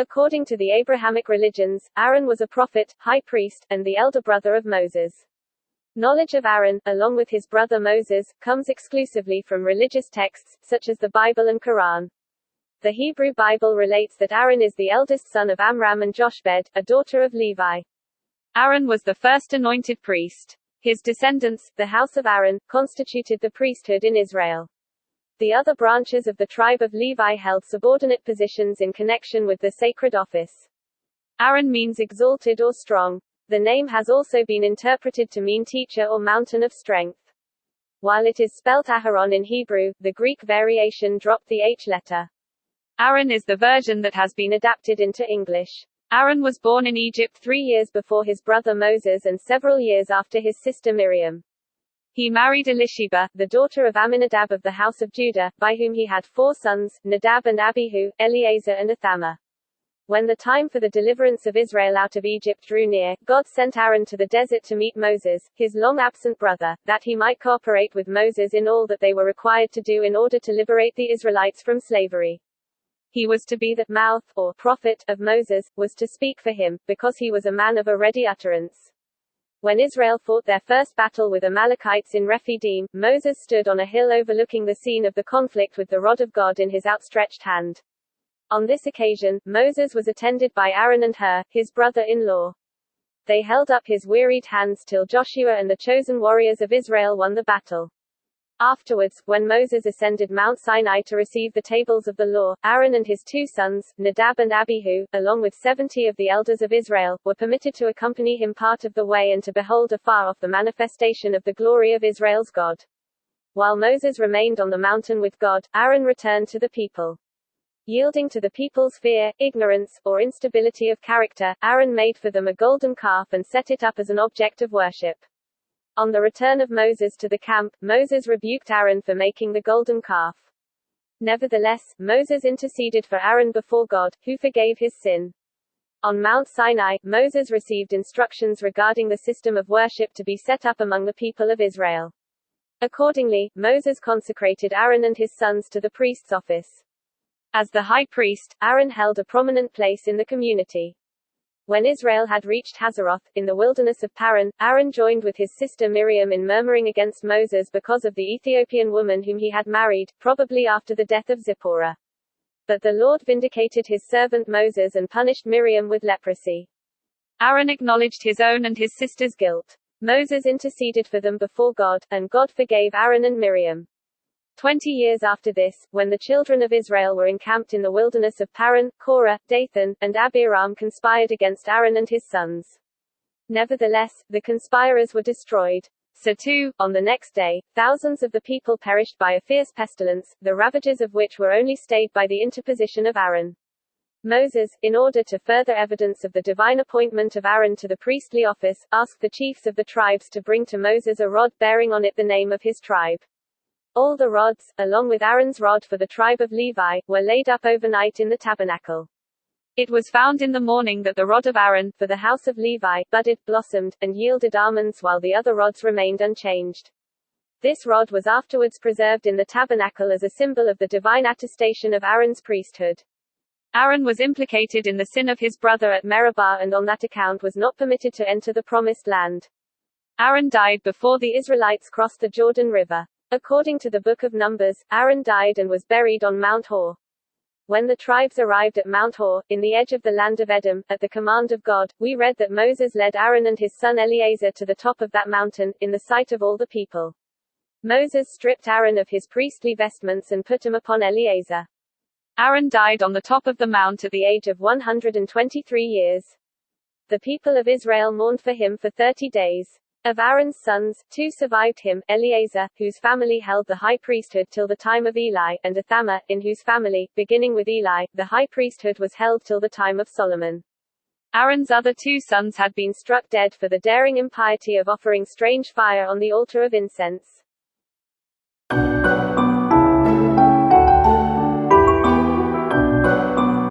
According to the Abrahamic religions, Aaron was a prophet, high priest, and the elder brother of Moses. Knowledge of Aaron, along with his brother Moses, comes exclusively from religious texts, such as the Bible and Quran. The Hebrew Bible relates that Aaron is the eldest son of Amram and Jochebed, a daughter of Levi. Aaron was the first anointed priest. His descendants, the house of Aaron, constituted the priesthood in Israel. The other branches of the tribe of Levi held subordinate positions in connection with the sacred office. Aaron means exalted or strong. The name has also been interpreted to mean teacher or mountain of strength. While it is spelt Aharon in Hebrew, the Greek variation dropped the H letter. Aaron is the version that has been adapted into English. Aaron was born in Egypt 3 years before his brother Moses and several years after his sister Miriam. He married Elisheba, the daughter of Amminadab of the house of Judah, by whom he had 4 sons, Nadab and Abihu, Eleazar and Ithamar. When the time for the deliverance of Israel out of Egypt drew near, God sent Aaron to the desert to meet Moses, his long-absent brother, that he might cooperate with Moses in all that they were required to do in order to liberate the Israelites from slavery. He was to be the mouth, or prophet, of Moses, was to speak for him, because he was a man of a ready utterance. When Israel fought their first battle with Amalekites in Rephidim, Moses stood on a hill overlooking the scene of the conflict with the rod of God in his outstretched hand. On this occasion, Moses was attended by Aaron and Hur, his brother-in-law. They held up his wearied hands till Joshua and the chosen warriors of Israel won the battle. Afterwards, when Moses ascended Mount Sinai to receive the tables of the law, Aaron and his 2 sons, Nadab and Abihu, along with 70 of the elders of Israel, were permitted to accompany him part of the way and to behold afar off the manifestation of the glory of Israel's God. While Moses remained on the mountain with God, Aaron returned to the people. Yielding to the people's fear, ignorance, or instability of character, Aaron made for them a golden calf and set it up as an object of worship. On the return of Moses to the camp, Moses rebuked Aaron for making the golden calf. Nevertheless, Moses interceded for Aaron before God, who forgave his sin. On Mount Sinai, Moses received instructions regarding the system of worship to be set up among the people of Israel. Accordingly, Moses consecrated Aaron and his sons to the priest's office. As the high priest, Aaron held a prominent place in the community. When Israel had reached Hazeroth, in the wilderness of Paran, Aaron joined with his sister Miriam in murmuring against Moses because of the Ethiopian woman whom he had married, probably after the death of Zipporah. But the Lord vindicated his servant Moses and punished Miriam with leprosy. Aaron acknowledged his own and his sister's guilt. Moses interceded for them before God, and God forgave Aaron and Miriam. 20 years after this, when the children of Israel were encamped in the wilderness of Paran, Korah, Dathan, and Abiram conspired against Aaron and his sons. Nevertheless, the conspirers were destroyed. So too, on the next day, thousands of the people perished by a fierce pestilence, the ravages of which were only stayed by the interposition of Aaron. Moses, in order to further evidence of the divine appointment of Aaron to the priestly office, asked the chiefs of the tribes to bring to Moses a rod bearing on it the name of his tribe. All the rods, along with Aaron's rod for the tribe of Levi, were laid up overnight in the tabernacle. It was found in the morning that the rod of Aaron, for the house of Levi, budded, blossomed, and yielded almonds while the other rods remained unchanged. This rod was afterwards preserved in the tabernacle as a symbol of the divine attestation of Aaron's priesthood. Aaron was implicated in the sin of his brother at Meribah and on that account was not permitted to enter the promised land. Aaron died before the Israelites crossed the Jordan River. According to the Book of Numbers, Aaron died and was buried on Mount Hor. When the tribes arrived at Mount Hor, in the edge of the land of Edom, at the command of God, we read that Moses led Aaron and his son Eleazar to the top of that mountain, in the sight of all the people. Moses stripped Aaron of his priestly vestments and put them upon Eleazar. Aaron died on the top of the mount at the age of 123 years. The people of Israel mourned for him for 30 days. Of Aaron's sons, 2 survived him, Eleazar, whose family held the high priesthood till the time of Eli, and Ithamar, in whose family, beginning with Eli, the high priesthood was held till the time of Solomon. Aaron's other 2 sons had been struck dead for the daring impiety of offering strange fire on the altar of incense.